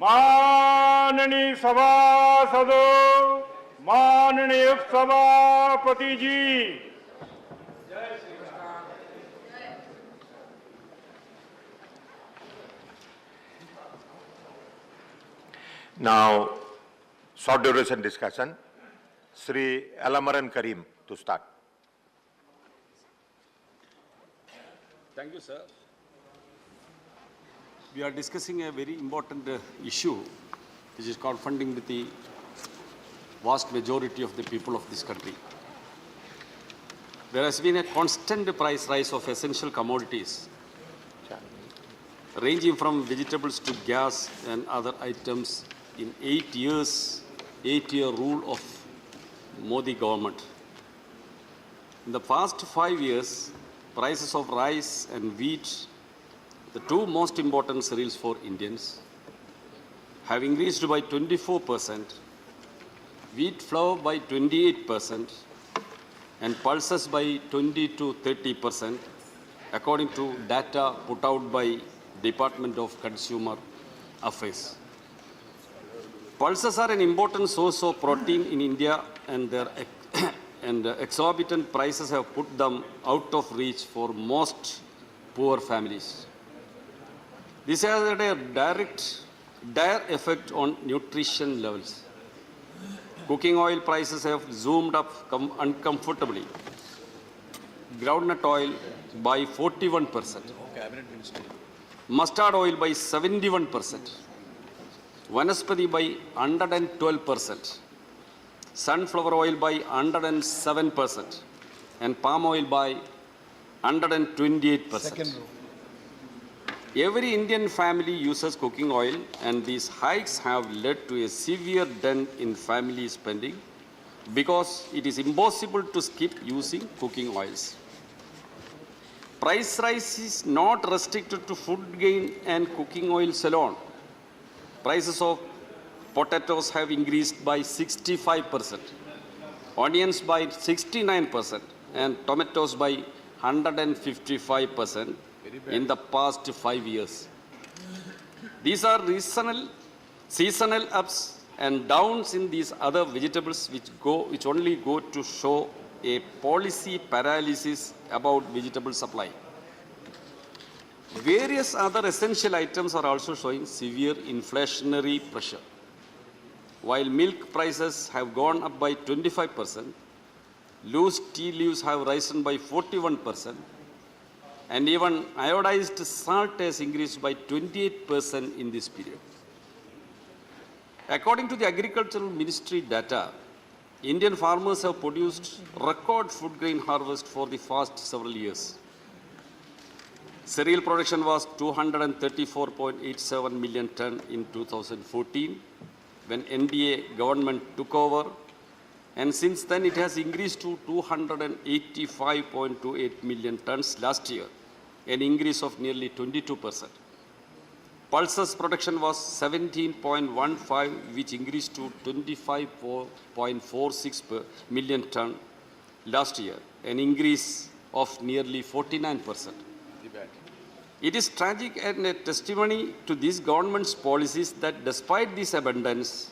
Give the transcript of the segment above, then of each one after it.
माननीय सभासदों, माननीय सभापति जी, now short duration discussion. Sri Elamaram Kareem to start. Thank you, sir. We are discussing a very important issue, which is confronting with the vast majority of the people of this country. There has been a constant price rise of essential commodities, ranging from vegetables to gas and other items in 8 years, 8-year rule of Modi government. In the past 5 years, prices of rice and wheat, the two most important cereals for Indians, have increased by 24%, wheat flour by 28%, and pulses by 20 to 30%, according to data put out by Department of Consumer Affairs. Pulses are an important source of protein in India, and their exorbitant prices have put them out of reach for most poor families. This has had a dire effect on nutrition levels. Cooking oil prices have zoomed up uncomfortably. Groundnut oil by 41%. Mustard oil by 71%. Vanaspati by 112%. Sunflower oil by 107%. And palm oil by 128%. Every Indian family uses cooking oil, and these hikes have led to a severe dent in family spending because it is impossible to skip using cooking oils. Price rise is not restricted to food grain and cooking oils alone. Prices of potatoes have increased by 65%, onions by 69%, and tomatoes by 155%. In the past 5 years. These are seasonal ups and downs in these other vegetables which only go to show a policy paralysis about vegetable supply. Various other essential items are also showing severe inflationary pressure. While milk prices have gone up by 25%, loose tea leaves have risen by 41%, and even iodized salt has increased by 28% in this period. According to the Agricultural Ministry data, Indian farmers have produced record food grain harvest for the past several years. Cereal production was 234.87 million ton in 2014 when NDA government took over, and since then it has increased to 285.28 million tons last year, an increase of nearly 22%. Pulses production was 17.15, which increased to 25.46 million ton last year, an increase of nearly 49%. It is tragic and a testimony to this government's policies that despite this abundance,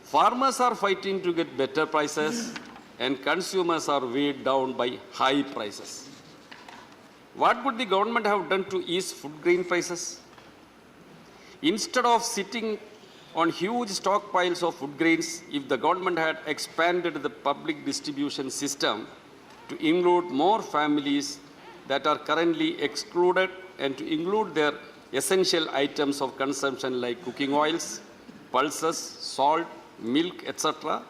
farmers are fighting to get better prices and consumers are weighed down by high prices. What would the government have done to ease food grain prices? Instead of sitting on huge stockpiles of food grains, if the government had expanded the public distribution system to include more families that are currently excluded and to include their essential items of consumption like cooking oils, pulses, salt, milk, etc.,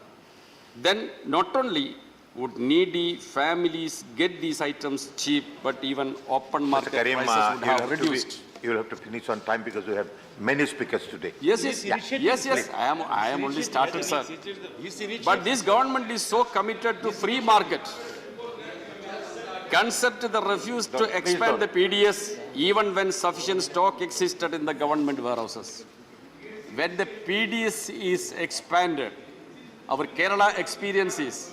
then not only would needy families get these items cheap, but even open market Kareem, prices would have reduced. You will have to finish on time because we have many speakers today. Yes. I am only started, sir. But this government is so committed to free market. Concept the refused to expand the PDS even when sufficient stock existed in the government warehouses. When the PDS is expanded, our Kerala experience is,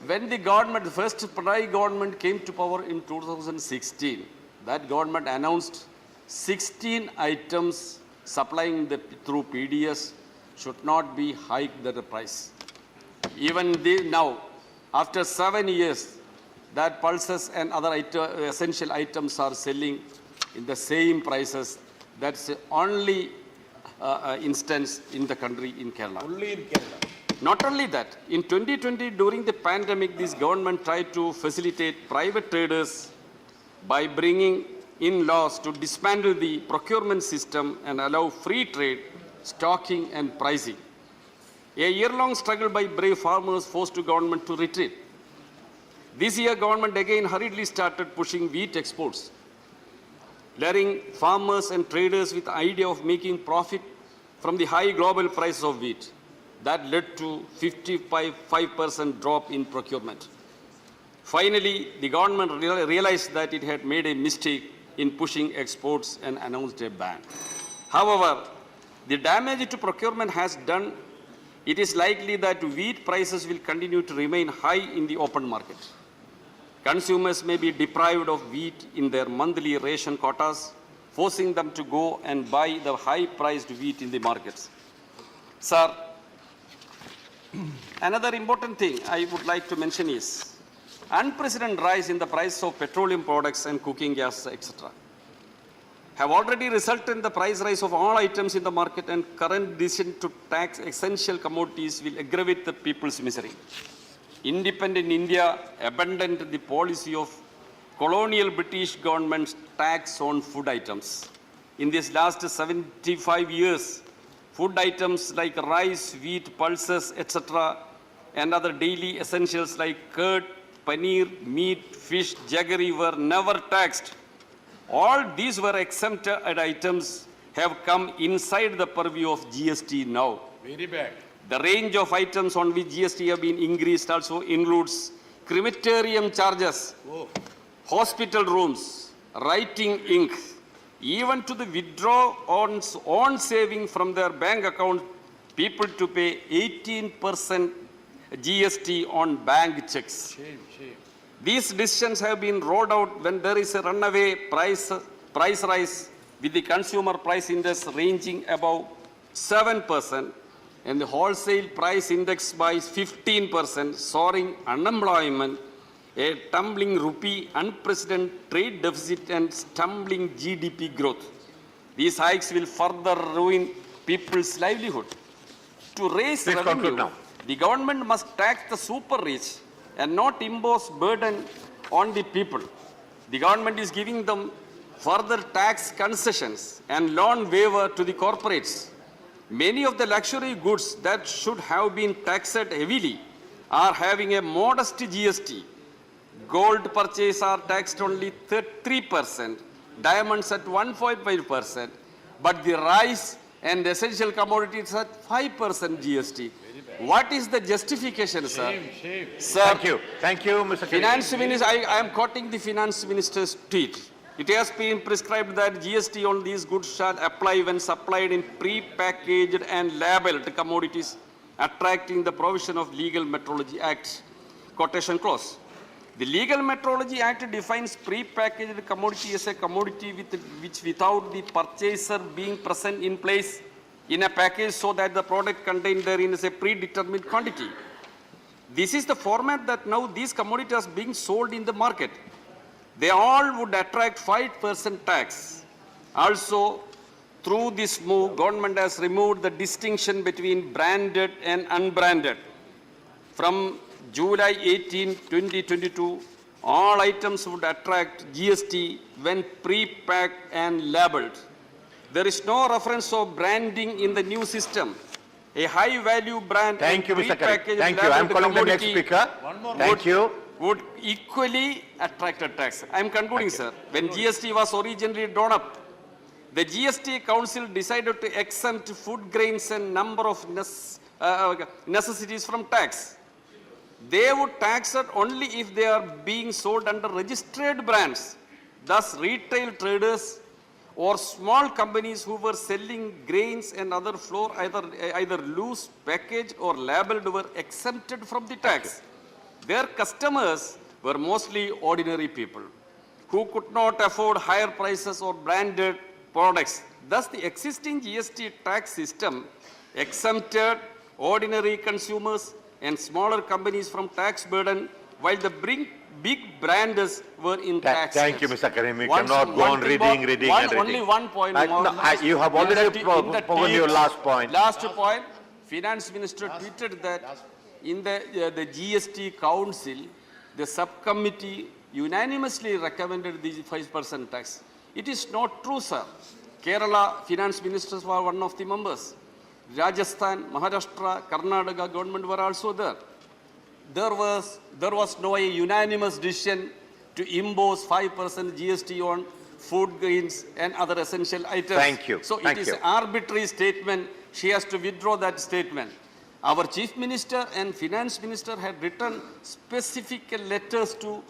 when the government, the first Pranay government came to power in 2016, that government announced 16 items supplying through PDS should not be hiked the price. Even now, after 7 years, that pulses and other essential items are selling in the same prices. That's the only instance in the country in Kerala. Only in Kerala. Not only that, in 2020, during the pandemic, this government tried to facilitate private traders by bringing in laws to dismantle the procurement system and allow free trade, stocking and pricing. A year-long struggle by brave farmers forced the government to retreat. This year, government again hurriedly started pushing wheat exports, luring farmers and traders with the idea of making profit from the high global price of wheat. That led to 55% drop in procurement. Finally, the government realized that it had made a mistake in pushing exports and announced a ban. However, the damage to procurement has done. It is likely that wheat prices will continue to remain high in the open market. Consumers may be deprived of wheat in their monthly ration quotas, forcing them to go and buy the high-priced wheat in the markets. Sir, another important thing I would like to mention is unprecedented rise in the price of petroleum products and cooking gas, etc., have already resulted in the price rise of all items in the market, and current decision to tax essential commodities will aggravate the people's misery. Independent India abandoned the policy of colonial British government's tax on food items. In these last 75 years, food items like rice, wheat, pulses, etc., and other daily essentials like curd, paneer, meat, fish, jaggery were never taxed. All these were exempted items have come inside the purview of GST now. Very bad. The range of items on which GST have been increased also includes crematorium charges, hospital rooms, writing ink, even to the withdraw on saving from their bank account, people to pay 18% GST on bank checks. Shame. These decisions have been rolled out when there is a runaway price rise with the consumer price index ranging above 7% and the wholesale price index by 15%, soaring unemployment, a tumbling rupee, unprecedented trade deficit and stumbling GDP growth. These hikes will further ruin people's livelihood. To raise Please conclude revenue, now. the government must tax the super rich and not impose burden on the people. The government is giving them further tax concessions and loan waiver to the corporates. Many of the luxury goods that should have been taxed heavily are having a modest GST. Gold purchase are taxed only 3%, diamonds at 1.5%, but the rice and essential commodities at 5% GST. What is the justification, sir? Shame. Sir, Thank you, Mr. Kareem. Finance Minister, I am quoting the Finance Minister's tweet. It has been prescribed that GST on these goods shall apply when supplied in pre-packaged and labeled commodities, attracting the provision of Legal Metrology Act quotation clause. The Legal Metrology Act defines pre-packaged commodity as a commodity which without the purchaser being present in place in a package so that the product contained therein is a predetermined quantity. This is the format that now these commodities are being sold in the market. They all would attract 5% tax. Also, through this move, government has removed the distinction between branded and unbranded. From July 18, 2022, all items would attract GST when pre-packed and labeled. There is no reference of branding in the new system. A high-value brand Thank you, Mr. Kareem. pre-packaged Thank you. I am labeled calling the next commodity speaker. One more. Thank you. would equally attract a tax. I am concluding, sir. When GST was originally drawn up, the GST Council decided to exempt food grains and number of necessities from tax. They would tax it only if they are being sold under registered brands. Thus, retail traders or small companies who were selling grains and other flour, either loose, packaged or labeled, were exempted from the tax. Their customers were mostly ordinary people who could not afford higher prices or branded products. Thus, the existing GST tax system exempted ordinary consumers and smaller companies from tax burden, while the big brands were in tax. Thank you, Mr. Kareem. You Once- cannot go one on thing reading, more- reading one- and reading. Only one point more. No, you have already spoken your last point. Last point, Finance Minister tweeted that in the GST Council, the subcommittee unanimously recommended the 5% tax. It is not true, sir. Kerala Finance Ministers were one of the members. Rajasthan, Maharashtra, Karnataka government were also there. There was no unanimous decision to impose 5% GST on food grains and other essential items. Thank you. So Thank it is you. an arbitrary statement. She has to withdraw that statement. Our Chief Minister and Finance Minister had written specific letters to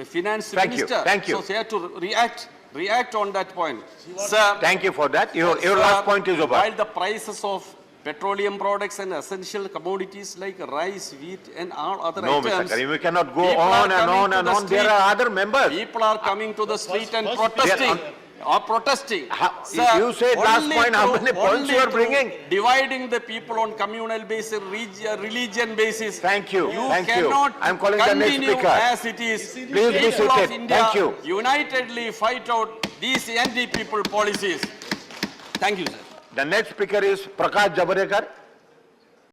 Finance Thank you. Minister. Thank you. So they had to react on that point. Sir, Thank you for that. Your sir, last point is over. While the prices of petroleum products and essential commodities like rice, wheat and all other No, items. Mr. Kareem, we cannot go people are on and coming on to and the on. There street. are other members. People are coming to the street and They protesting. are Protesting. Sir, you said last only point, how through- many points only you are through bringing? Dividing the people on communal basis, religion basis. Thank you. You Thank you. cannot I'm calling the next continue speaker. as it is. Please be People of seated. India Thank you. unitedly fight out these anti-people policies. Thank you, sir. The next speaker is Prakash Jabarekar.